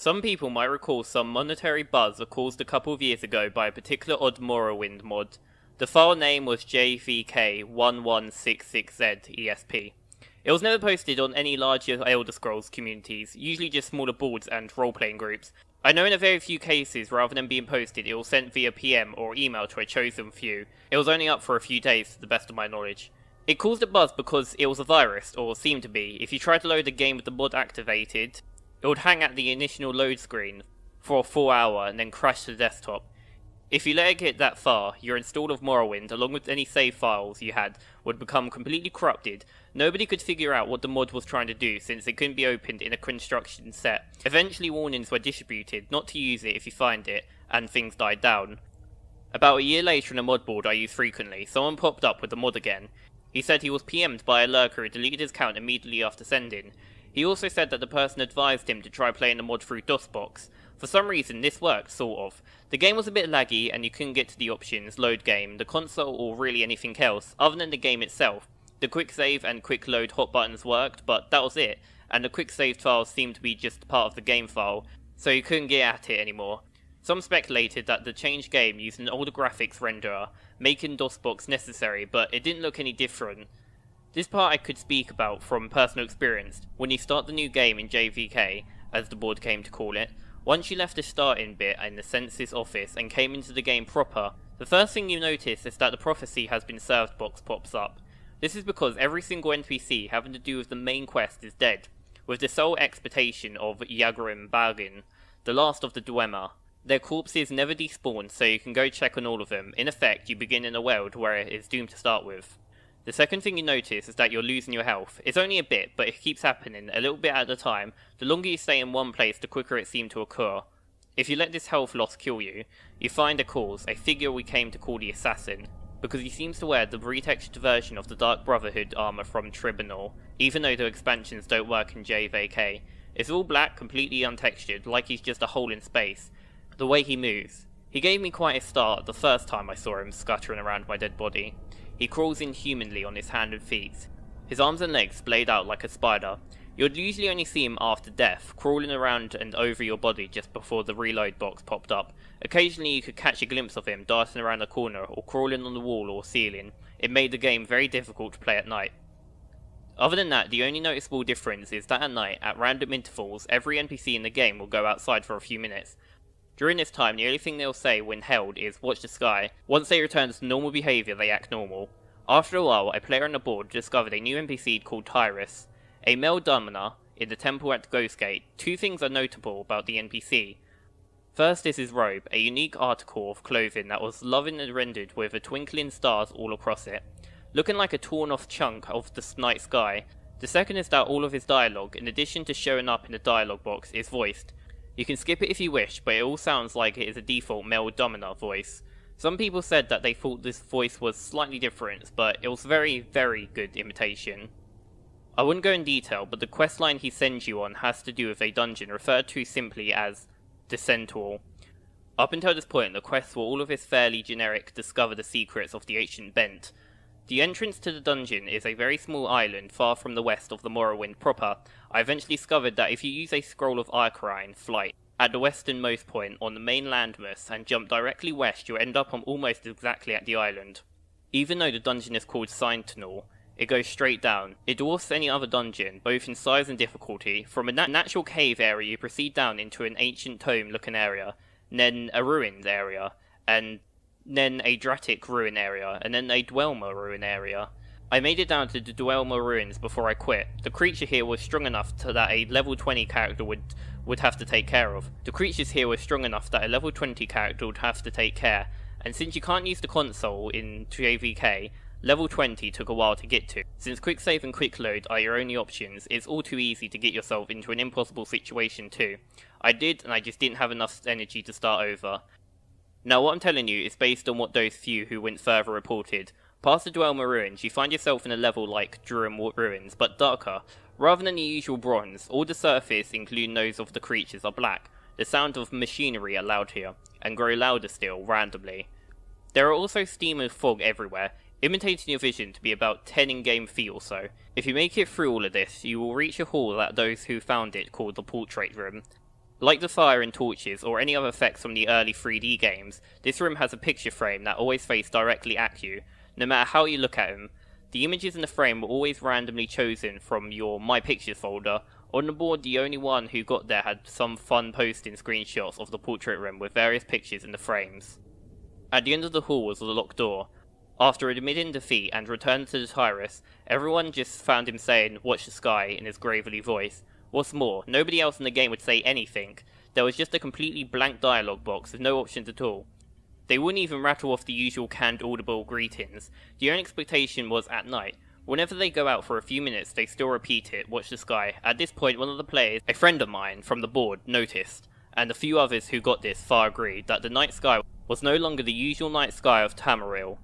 Some people might recall some monetary buzz caused a couple of years ago by a particular odd Morrowind mod. The file name was Jvk1166z.esp. It was never posted on any larger Elder Scrolls communities, usually just smaller boards and role-playing groups. I know in a very few cases, rather than being posted, it was sent via PM or email to a chosen few. It was only up for a few days, to the best of my knowledge. It caused a buzz because it was a virus, or seemed to be. If you tried to load the game with the mod activated, it would hang at the initial load screen for a full hour and then crash to the desktop. If you let it get that far, your install of Morrowind, along with any save files you had, would become completely corrupted. Nobody could figure out what the mod was trying to do since it couldn't be opened in a construction set. Eventually warnings were distributed not to use it if you find it, and things died down. About a year later on a mod board I use frequently, someone popped up with the mod again. He said he was PM'd by a lurker who deleted his account immediately after sending. He also said that the person advised him to try playing the mod through DOSBox. For some reason this worked, sort of. The game was a bit laggy and you couldn't get to the options, load game, the console or really anything else, other than the game itself. The quick save and quick load hot buttons worked, but that was it, and the quick save files seemed to be just part of the game file, so you couldn't get at it anymore. Some speculated that the changed game used an older graphics renderer, making DOSBox necessary, but it didn't look any different. This part I could speak about from personal experience. When you start the new game in JVK, as the board came to call it, once you left the starting bit in the census office and came into the game proper, the first thing you notice is that the prophecy has been served box pops up. This is because every single NPC having to do with the main quest is dead, with the sole expiation of Yagrim Bagin, the last of the Dwemer. Their corpses never despawn, so you can go check on all of them. In effect, you begin in a world where it is doomed to start with. The second thing you notice is that you're losing your health. It's only a bit, but it keeps happening, a little bit at a time. The longer you stay in one place, the quicker it seems to occur. If you let this health loss kill you, you find a cause, a figure we came to call the Assassin, because he seems to wear the retextured version of the Dark Brotherhood armor from Tribunal, even though the expansions don't work in JVK. It's all black, completely untextured, like he's just a hole in space. The way he moves. He gave me quite a start the first time I saw him scuttering around my dead body. He crawls inhumanly on his hands and feet. His arms and legs splayed out like a spider. You'd usually only see him after death, crawling around and over your body just before the reload box popped up. Occasionally you could catch a glimpse of him darting around a corner or crawling on the wall or ceiling. It made the game very difficult to play at night. Other than that, the only noticeable difference is that at night, at random intervals, every NPC in the game will go outside for a few minutes. During this time, the only thing they'll say when held is, "Watch the sky." Once they return to normal behaviour, they act normal. After a while, a player on the board discovered a new NPC called Tyrus, a male Domina in the temple at Ghostgate. Two things are notable about the NPC. First is his robe, a unique article of clothing that was lovingly rendered with a twinkling stars all across it, looking like a torn off chunk of the night sky. The second is that all of his dialogue, in addition to showing up in the dialogue box, is voiced. You can skip it if you wish, but it all sounds like it is a default male Domina voice. Some people said that they thought this voice was slightly different, but it was very, very good imitation. I wouldn't go in detail, but the questline he sends you on has to do with a dungeon referred to simply as the Centaur. Up until this point, the quests were all of this fairly generic discover the secrets of the ancient bent. The entrance to the dungeon is a very small island far from the west of the Morrowind proper. I eventually discovered that if you use a scroll of Arcarine flight at the westernmost point on the main landmass and jump directly west, you'll end up on almost exactly at the island. Even though the dungeon is called Sentinel, it goes straight down. It dwarfs any other dungeon, both in size and difficulty. From a natural cave area you proceed down into an ancient tome looking area, then a ruined area, and then a Dratic ruin area, and then a Dwemer ruin area. I made it down to the Dwemer ruins before I quit. The creature here was strong enough that a level 20 character would have to take care of. The creatures here were strong enough that a level 20 character would have to take care, and since you can't use the console in JVK, level 20 took a while to get to. Since quick save and quick load are your only options, it's all too easy to get yourself into an impossible situation too. I did, and I just didn't have enough energy to start over. Now what I'm telling you is based on what those few who went further reported. Past the Dwemer ruins, you find yourself in a level like Durham ruins, but darker. Rather than the usual bronze, all the surface, including those of the creatures, are black. The sound of machinery are loud here, and grow louder still, randomly. There are also steam and fog everywhere, imitating your vision to be about 10 in-game feet or so. If you make it through all of this, you will reach a hall that those who found it called the Portrait Room. Like the fire and torches or any other effects from the early 3D games, this room has a picture frame that always faces directly at you, no matter how you look at them. The images in the frame were always randomly chosen from your My Pictures folder. On the board, the only one who got there had some fun posting screenshots of the portrait room with various pictures in the frames. At the end of the hall was a locked door. After admitting defeat and returning to the Tyrus, everyone just found him saying, "Watch the sky," in his gravelly voice. What's more, nobody else in the game would say anything. There was just a completely blank dialogue box with no options at all. They wouldn't even rattle off the usual canned audible greetings. The only expectation was at night. Whenever they go out for a few minutes, they still repeat it, "Watch the sky." At this point, one of the players, a friend of mine from the board, noticed, and a few others who got this far agreed, that the night sky was no longer the usual night sky of Tamarill.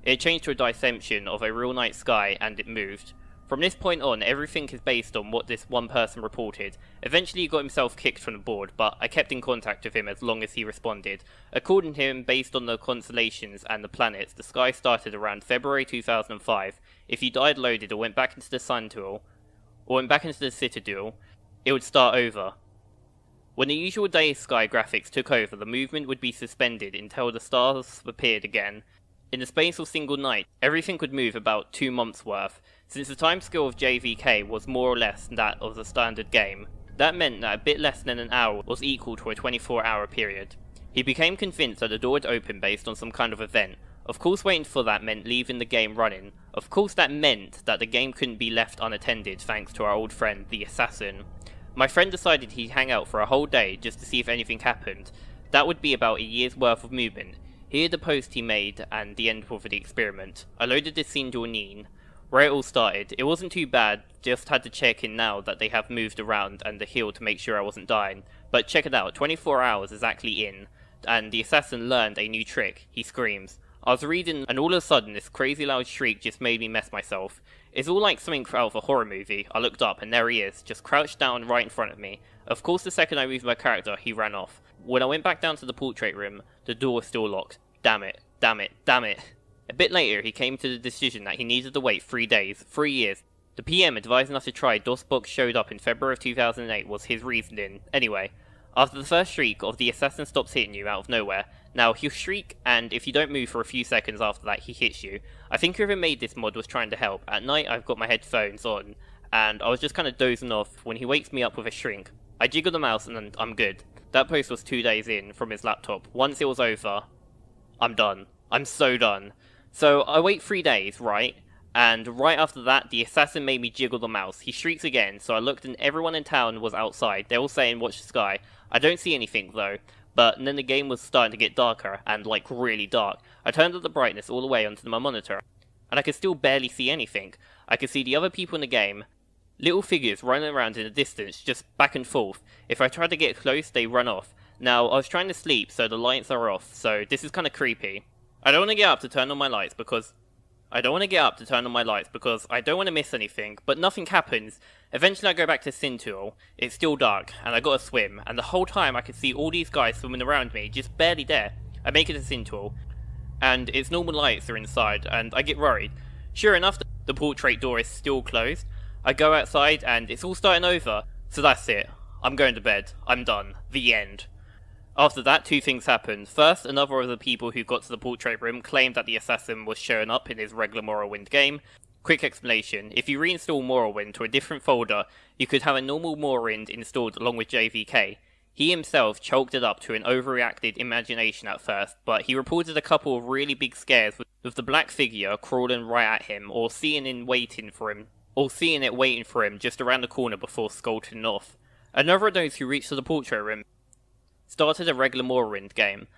It changed to a dissection of a real night sky, and it moved. From this point on, everything is based on what this one person reported. Eventually he got himself kicked from the board, but I kept in contact with him as long as he responded. According to him, based on the constellations and the planets, the sky started around February 2005. If you died loaded or went back into the Sun Duel, or went back into the Citadel, it would start over. When the usual day sky graphics took over, the movement would be suspended until the stars appeared again. In the space of single night, everything would move about 2 months worth. Since the timescale of JVK was more or less that of the standard game, that meant that a bit less than an hour was equal to a 24-hour period. He became convinced that the door would open based on some kind of event. Of course waiting for that meant leaving the game running. Of course that meant that the game couldn't be left unattended thanks to our old friend, the Assassin. My friend decided he'd hang out for a whole day just to see if anything happened. That would be about a year's worth of movement. Here the post he made and the end of the experiment. I loaded this scene to Neen. Where it all started. It wasn't too bad, just had to check in now that they have moved around and the heal to make sure I wasn't dying. But check it out, 24 hours is actually in, and the assassin learned a new trick. He screams. I was reading, and all of a sudden this crazy loud shriek just made me mess myself. It's all like something out of a horror movie. I looked up and there he is, just crouched down right in front of me. Of course the second I moved my character, he ran off. When I went back down to the portrait room, the door was still locked. Damn it, damn it, damn it. A bit later, he came to the decision that he needed to wait 3 days, 3 years. The PM advising us to try DOSBox showed up in February of 2008 was his reasoning. Anyway, after the first shriek of the assassin stops hitting you out of nowhere, now he'll shriek and if you don't move for a few seconds after that he hits you. I think whoever made this mod was trying to help. At night I've got my headphones on and I was just kind of dozing off when he wakes me up with a shrink. I jiggle the mouse and I'm good. That post was 2 days in from his laptop. Once it was over, I'm done. I'm so done. So I wait 3 days, right? And right after that, the assassin made me jiggle the mouse. He shrieks again, so I looked and everyone in town was outside. They're all saying, "Watch the sky." I don't see anything though. But then the game was starting to get darker, and like really dark. I turned up the brightness all the way onto my monitor, and I could still barely see anything. I could see the other people in the game. Little figures running around in the distance, just back and forth. If I tried to get close, they run off. Now, I was trying to sleep, so the lights are off, so this is kind of creepy. I don't want to get up to turn on my lights because I don't want to miss anything, but nothing happens. Eventually I go back to Sintul. It's still dark, and I gotta swim, and the whole time I could see all these guys swimming around me, just barely there. I make it to Sintul, and its normal lights are inside, and I get worried. Sure enough, the portrait door is still closed. I go outside, and it's all starting over. So that's it. I'm going to bed. I'm done. The end. After that, 2 things happened. First, another of the people who got to the portrait room claimed that the assassin was showing up in his regular Morrowind game. Quick explanation, if you reinstall Morrowind to a different folder, you could have a normal Morrowind installed along with JVK. He himself chalked it up to an overreacted imagination at first, but he reported a couple of really big scares with the black figure crawling right at him, or seeing it waiting for him just around the corner before skulking off. Another of those who reached to the portrait room started a regular Morrowind game,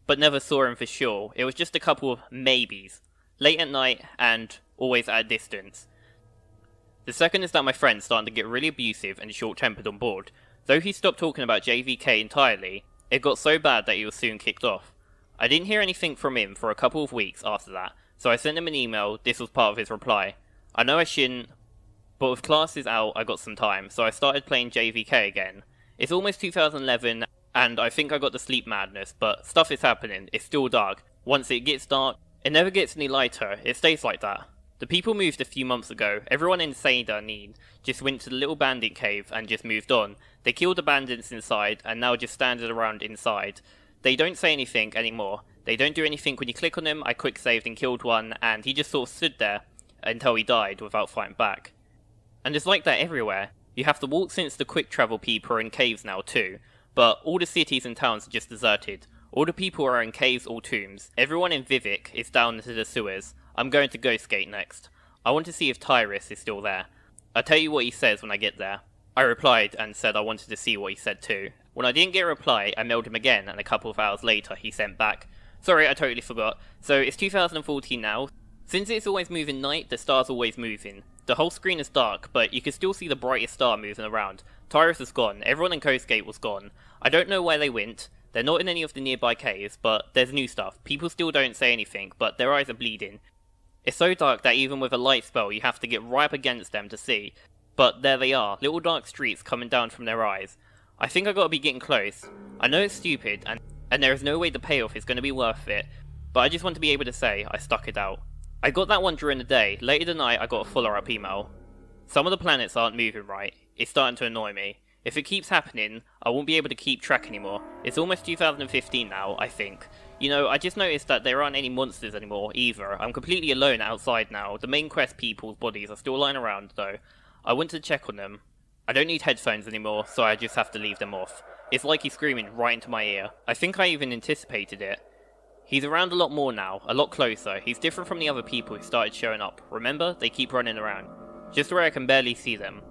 but never saw him for sure. It was just a couple of maybes. Late at night, and always at a distance. The second is that my friend's starting to get really abusive and short-tempered on board. Though he stopped talking about JVK entirely, it got so bad that he was soon kicked off. I didn't hear anything from him for a couple of weeks after that, so I sent him an email. This was part of his reply. I know I shouldn't, but with classes out I got some time, so I started playing JVK again. It's almost 2011, and I think I got the sleep madness, but stuff is happening. It's still dark. Once it gets dark, it never gets any lighter. It stays like that. The people moved a few months ago. Everyone in Seyda just went to the little bandit cave and just moved on. They killed the bandits inside and now just standing around inside. They don't say anything anymore. They don't do anything when you click on him. I quick saved and killed one and he just sort of stood there until he died without fighting back. And it's like that everywhere. You have to walk since the quick travel people are in caves now too. But all the cities and towns are just deserted. All the people are in caves or tombs. Everyone in Jvk is down into the sewers. I'm going to Ghostgate next. I want to see if Tyrus is still there. I'll tell you what he says when I get there. I replied and said I wanted to see what he said too. When I didn't get a reply, I mailed him again and a couple of hours later he sent back, "Sorry, I totally forgot." So it's 2014 now. Since it's always moving night, the star's always moving. The whole screen is dark, but you can still see the brightest star moving around. Tyrus is gone. Everyone in Ghostgate was gone. I don't know where they went. They're not in any of the nearby caves, but there's new stuff. People still don't say anything, but their eyes are bleeding. It's so dark that even with a light spell you have to get right up against them to see. But there they are, little dark streaks coming down from their eyes. I think I gotta be getting close. I know it's stupid, and there is no way the payoff is gonna be worth it, but I just want to be able to say I stuck it out. I got that one during the day. Later tonight I got a follow-up email. Some of the planets aren't moving right. It's starting to annoy me. If it keeps happening, I won't be able to keep track anymore. It's almost 2015 now, I think. You know, I just noticed that there aren't any monsters anymore, either. I'm completely alone outside now. The main quest people's bodies are still lying around, though. I went to check on them. I don't need headphones anymore, so I just have to leave them off. It's like he's screaming right into my ear. I think I even anticipated it. He's around a lot more now, a lot closer. He's different from the other people who started showing up. Remember? They keep running around. Just where I can barely see them.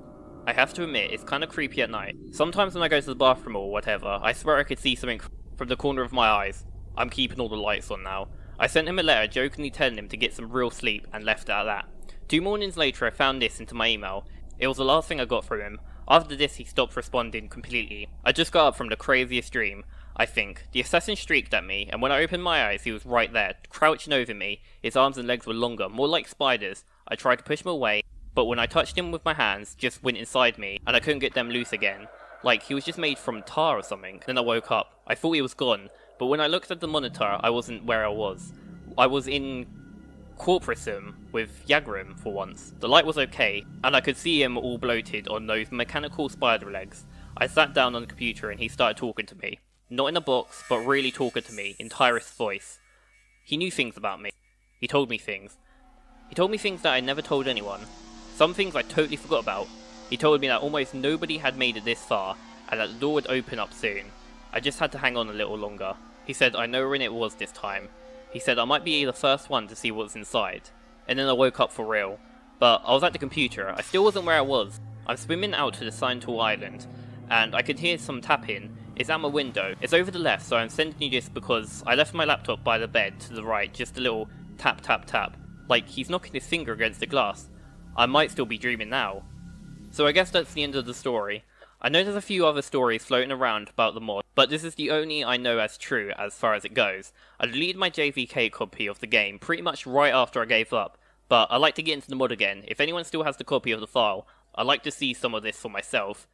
I have to admit, it's kind of creepy at night. Sometimes when I go to the bathroom or whatever, I swear I could see something from the corner of my eyes. I'm keeping all the lights on now. I sent him a letter jokingly telling him to get some real sleep and left it at that. 2 mornings later I found this into my email. It was the last thing I got from him. After this he stopped responding completely. I just got up from the craziest dream, I think. The assassin streaked at me and when I opened my eyes he was right there, crouching over me. His arms and legs were longer, more like spiders. I tried to push him away, but when I touched him with my hands, just went inside me and I couldn't get them loose again. Like he was just made from tar or something. Then I woke up. I thought he was gone, but when I looked at the monitor I wasn't where I was. I was in Corporism with Yagrim for once. The light was okay, and I could see him all bloated on those mechanical spider legs. I sat down on the computer and he started talking to me. Not in a box, but really talking to me, in Tyrus' voice. He knew things about me. He told me things. He told me things that I never told anyone. Some things I totally forgot about. He told me that almost nobody had made it this far, and that the door would open up soon. I just had to hang on a little longer. He said I know when it was this time. He said I might be the first one to see what's inside. And then I woke up for real. But I was at the computer. I still wasn't where I was. I'm swimming out to the Signal Island, and I could hear some tapping. It's at my window. It's over the left, so I'm sending you this because I left my laptop by the bed to the right, just a little tap tap tap. Like he's knocking his finger against the glass. I might still be dreaming now. So I guess that's the end of the story. I know there's a few other stories floating around about the mod, but this is the only I know as true as far as it goes. I deleted my JVK copy of the game pretty much right after I gave up, but I'd like to get into the mod again. If anyone still has the copy of the file, I'd like to see some of this for myself.